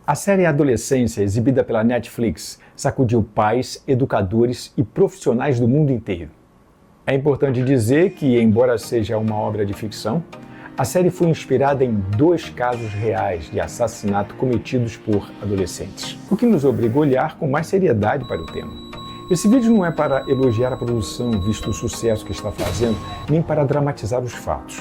A série Adolescência, exibida pela Netflix, sacudiu pais, educadores e profissionais do mundo inteiro. É importante dizer que, embora seja uma obra de ficção, a série foi inspirada em 2 casos reais de assassinato cometidos por adolescentes, o que nos obriga a olhar com mais seriedade para o tema. Esse vídeo não é para elogiar a produção, visto o sucesso que está fazendo, nem para dramatizar os fatos,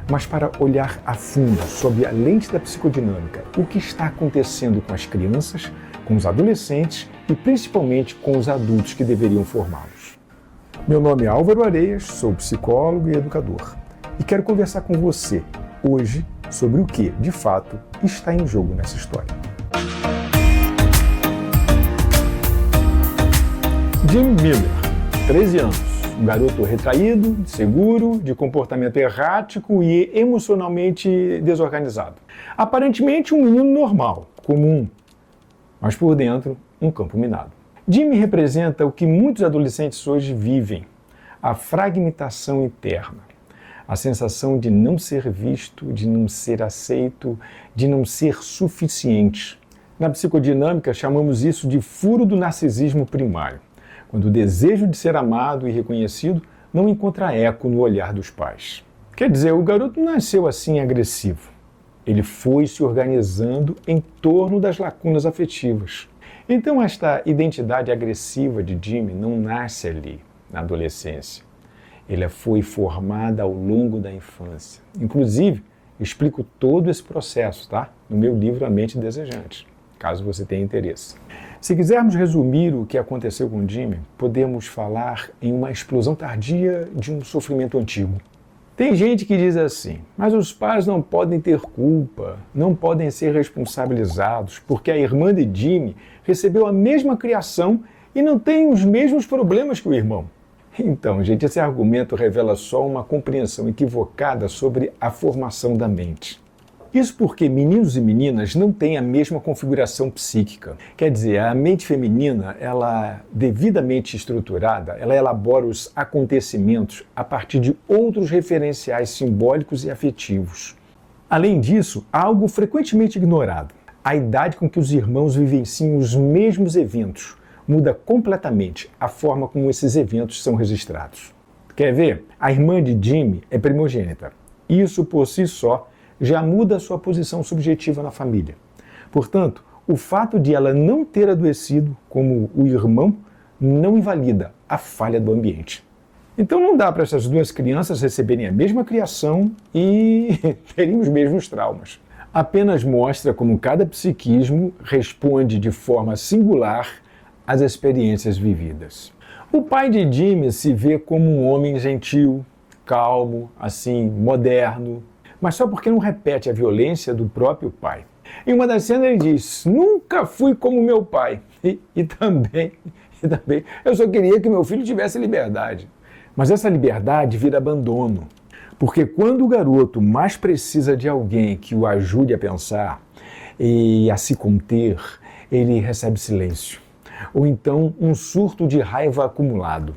mas para olhar a fundo, sob a lente da psicodinâmica, o que está acontecendo com as crianças, com os adolescentes e principalmente com os adultos que deveriam formá-los. Meu nome é Álvaro Areias, sou psicólogo e educador, e quero conversar com você hoje sobre o que, de fato, está em jogo nessa história. Jim Miller, 13 anos, um garoto retraído, seguro, de comportamento errático e emocionalmente desorganizado. Aparentemente um menino normal, comum, mas por dentro um campo minado. Jim representa o que muitos adolescentes hoje vivem, a fragmentação interna, a sensação de não ser visto, de não ser aceito, de não ser suficiente. Na psicodinâmica chamamos isso de furo do narcisismo primário, quando o desejo de ser amado e reconhecido não encontra eco no olhar dos pais. Quer dizer, o garoto não nasceu assim agressivo. Ele foi se organizando em torno das lacunas afetivas. Então esta identidade agressiva de Jimmy não nasce ali, na adolescência. Ela foi formada ao longo da infância. Inclusive, explico todo esse processo, tá? No meu livro A Mente Desejante, caso você tenha interesse. Se quisermos resumir o que aconteceu com Jimmy, podemos falar em uma explosão tardia de um sofrimento antigo. Tem gente que diz assim, mas os pais não podem ter culpa, não podem ser responsabilizados, porque a irmã de Jimmy recebeu a mesma criação e não tem os mesmos problemas que o irmão. Então, gente, esse argumento revela só uma compreensão equivocada sobre a formação da mente. Isso porque meninos e meninas não têm a mesma configuração psíquica. Quer dizer, a mente feminina, ela devidamente estruturada, ela elabora os acontecimentos a partir de outros referenciais simbólicos e afetivos. Além disso, há algo frequentemente ignorado. A idade com que os irmãos vivenciam os mesmos eventos muda completamente a forma como esses eventos são registrados. Quer ver? A irmã de Jimmy é primogênita. Isso por si só já muda a sua posição subjetiva na família. Portanto, o fato de ela não ter adoecido como o irmão não invalida a falha do ambiente. Então não dá para essas 2 crianças receberem a mesma criação e terem os mesmos traumas. Apenas mostra como cada psiquismo responde de forma singular às experiências vividas. O pai de Jimmy se vê como um homem gentil, calmo, assim, moderno, mas só porque não repete a violência do próprio pai. Em uma das cenas ele diz, nunca fui como meu pai. E também, eu só queria que meu filho tivesse liberdade. Mas essa liberdade vira abandono. Porque quando o garoto mais precisa de alguém que o ajude a pensar e a se conter, ele recebe silêncio. Ou então um surto de raiva acumulado.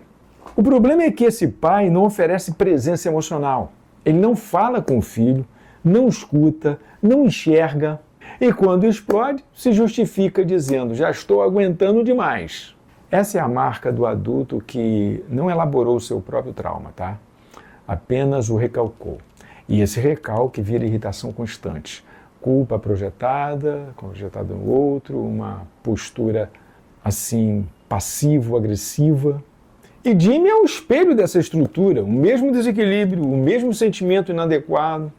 O problema é que esse pai não oferece presença emocional. Ele não fala com o filho, não escuta, não enxerga e quando explode, se justifica dizendo, já estou aguentando demais. Essa é a marca do adulto que não elaborou o seu próprio trauma, tá? Apenas o recalcou. E esse recalque vira irritação constante. Culpa projetada no outro, uma postura assim, passivo-agressiva. E Jimmy é o espelho dessa estrutura, o mesmo desequilíbrio, o mesmo sentimento inadequado.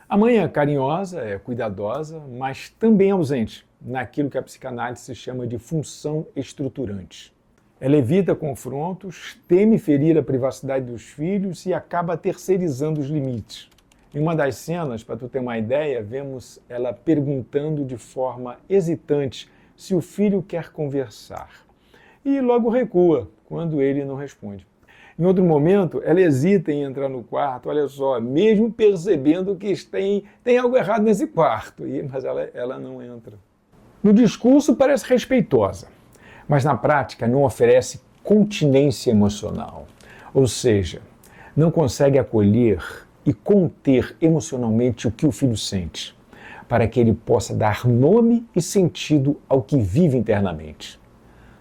A mãe é carinhosa, é cuidadosa, mas também ausente naquilo que a psicanálise chama de função estruturante. Ela evita confrontos, teme ferir a privacidade dos filhos e acaba terceirizando os limites. Em uma das cenas, para tu ter uma ideia, vemos ela perguntando de forma hesitante se o filho quer conversar. E logo recua quando ele não responde. Em outro momento, ela hesita em entrar no quarto, olha só, mesmo percebendo que tem algo errado nesse quarto, mas ela não entra. No discurso parece respeitosa, mas na prática não oferece continência emocional, ou seja, não consegue acolher e conter emocionalmente o que o filho sente. para que ele possa dar nome e sentido ao que vive internamente.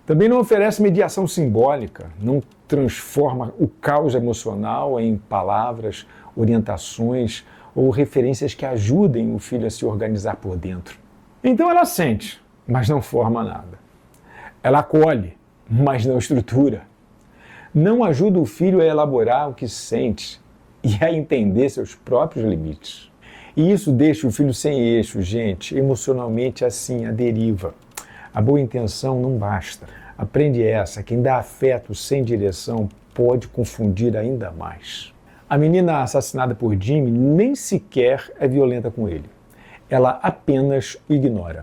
Também não oferece mediação simbólica, não transforma o caos emocional em palavras, orientações ou referências que ajudem o filho a se organizar por dentro. Então ela sente, mas não forma nada. Ela acolhe, mas não estrutura. Não ajuda o filho a elaborar o que sente e a entender seus próprios limites. E isso deixa o filho sem eixo, gente, emocionalmente assim, à deriva. A boa intenção não basta. Aprende essa, quem dá afeto sem direção pode confundir ainda mais. A menina assassinada por Jimmy nem sequer é violenta com ele. Ela apenas o ignora.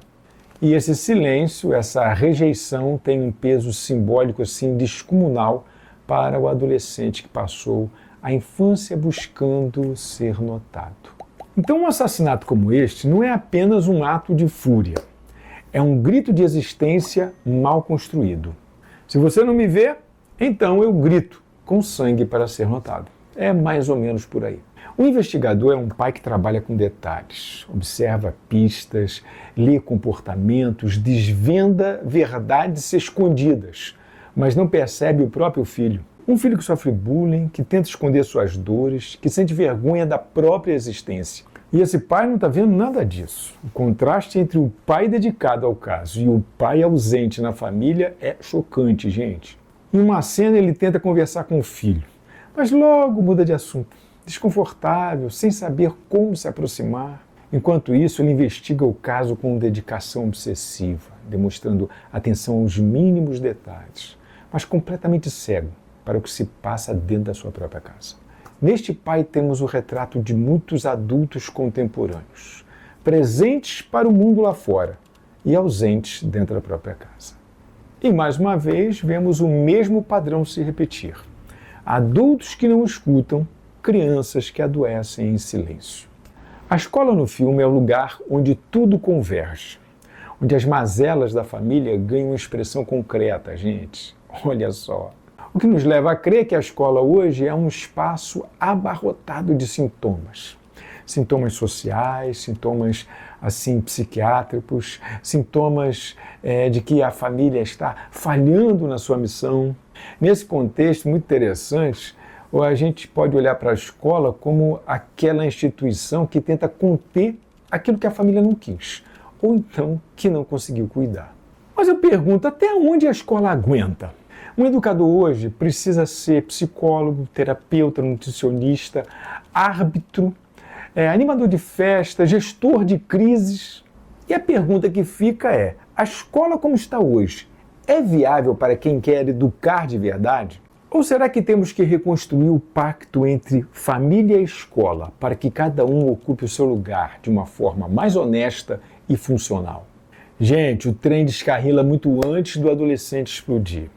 E esse silêncio, essa rejeição tem um peso simbólico assim descomunal para o adolescente que passou a infância buscando ser notado. Então um assassinato como este não é apenas um ato de fúria. É um grito de existência mal construído. Se você não me vê, então eu grito com sangue para ser notado. É mais ou menos por aí. O investigador é um pai que trabalha com detalhes, observa pistas, lê comportamentos, desvenda verdades escondidas, mas não percebe o próprio filho. Um filho que sofre bullying, que tenta esconder suas dores, que sente vergonha da própria existência. E esse pai não está vendo nada disso. O contraste entre o pai dedicado ao caso e o pai ausente na família é chocante, gente. Em uma cena ele tenta conversar com o filho, mas logo muda de assunto, desconfortável, sem saber como se aproximar. Enquanto isso, ele investiga o caso com dedicação obsessiva, demonstrando atenção aos mínimos detalhes, mas completamente cego para o que se passa dentro da sua própria casa. Neste pai temos o retrato de muitos adultos contemporâneos, presentes para o mundo lá fora e ausentes dentro da própria casa. E mais uma vez vemos o mesmo padrão se repetir. Adultos que não escutam, crianças que adoecem em silêncio. A escola no filme é o lugar onde tudo converge, onde as mazelas da família ganham expressão concreta, gente. Olha só. O que nos leva a crer que a escola hoje é um espaço abarrotado de sintomas. Sintomas sociais, sintomas assim psiquiátricos, sintomas de que a família está falhando na sua missão. Nesse contexto muito interessante, a gente pode olhar para a escola como aquela instituição que tenta conter aquilo que a família não quis, ou então que não conseguiu cuidar. Mas eu pergunto, até onde a escola aguenta? Um educador hoje precisa ser psicólogo, terapeuta, nutricionista, árbitro, animador de festa, gestor de crises. E a pergunta que fica é, a escola como está hoje, é viável para quem quer educar de verdade? Ou será que temos que reconstruir o pacto entre família e escola para que cada um ocupe o seu lugar de uma forma mais honesta e funcional? Gente, o trem descarrila muito antes do adolescente explodir.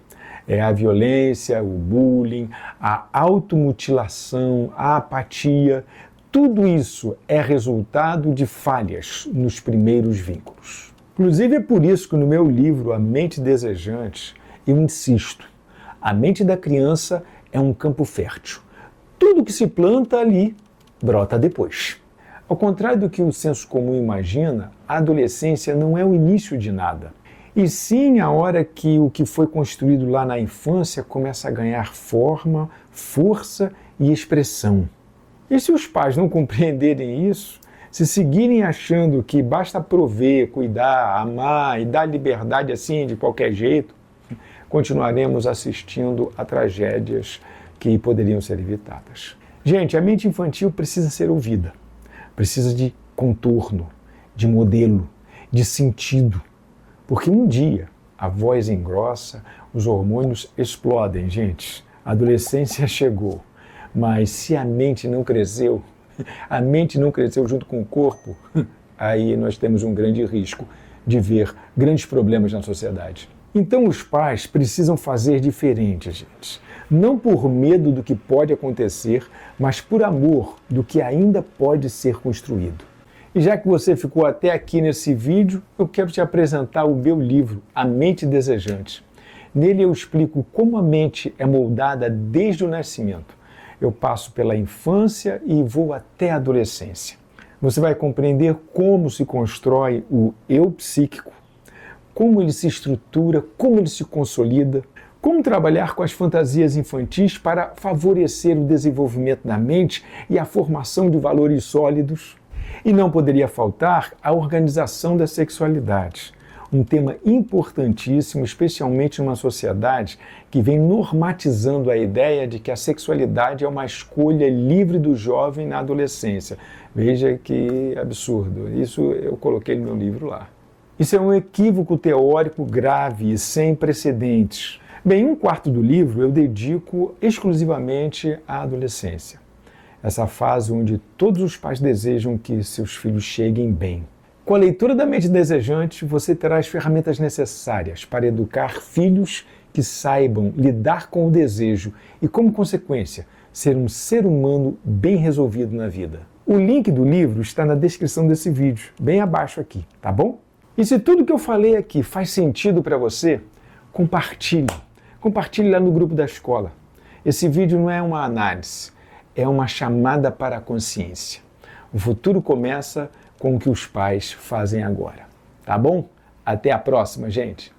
É a violência, o bullying, a automutilação, a apatia, tudo isso é resultado de falhas nos primeiros vínculos. Inclusive é por isso que no meu livro A Mente Desejante eu insisto, a mente da criança é um campo fértil. Tudo que se planta ali brota depois. Ao contrário do que o senso comum imagina, a adolescência não é o início de nada. E sim a hora que o que foi construído lá na infância começa a ganhar forma, força e expressão. E se os pais não compreenderem isso, se seguirem achando que basta prover, cuidar, amar e dar liberdade assim de qualquer jeito, continuaremos assistindo a tragédias que poderiam ser evitadas. Gente, a mente infantil precisa ser ouvida, precisa de contorno, de modelo, de sentido. Porque um dia a voz engrossa, os hormônios explodem, gente. A adolescência chegou, mas se a mente não cresceu junto com o corpo, aí nós temos um grande risco de ver grandes problemas na sociedade. Então os pais precisam fazer diferente, gente. Não por medo do que pode acontecer, mas por amor do que ainda pode ser construído. E já que você ficou até aqui nesse vídeo, eu quero te apresentar o meu livro, A Mente Desejante. Nele eu explico como a mente é moldada desde o nascimento. Eu passo pela infância e vou até a adolescência. Você vai compreender como se constrói o eu psíquico, como ele se estrutura, como ele se consolida, como trabalhar com as fantasias infantis para favorecer o desenvolvimento da mente e a formação de valores sólidos. E não poderia faltar a organização da sexualidade, um tema importantíssimo, especialmente numa sociedade que vem normatizando a ideia de que a sexualidade é uma escolha livre do jovem na adolescência. Veja que absurdo. Isso eu coloquei no meu livro lá. Isso é um equívoco teórico grave e sem precedentes. Bem, 1/4 do livro eu dedico exclusivamente à adolescência. Essa fase onde todos os pais desejam que seus filhos cheguem bem. Com a leitura da Mente Desejante, você terá as ferramentas necessárias para educar filhos que saibam lidar com o desejo e, como consequência, ser um ser humano bem resolvido na vida. O link do livro está na descrição desse vídeo, bem abaixo aqui, tá bom? E se tudo que eu falei aqui faz sentido para você, compartilhe. Compartilhe lá no grupo da escola. Esse vídeo não é uma análise, é uma chamada para a consciência. O futuro começa com o que os pais fazem agora. Tá bom? Até a próxima, gente!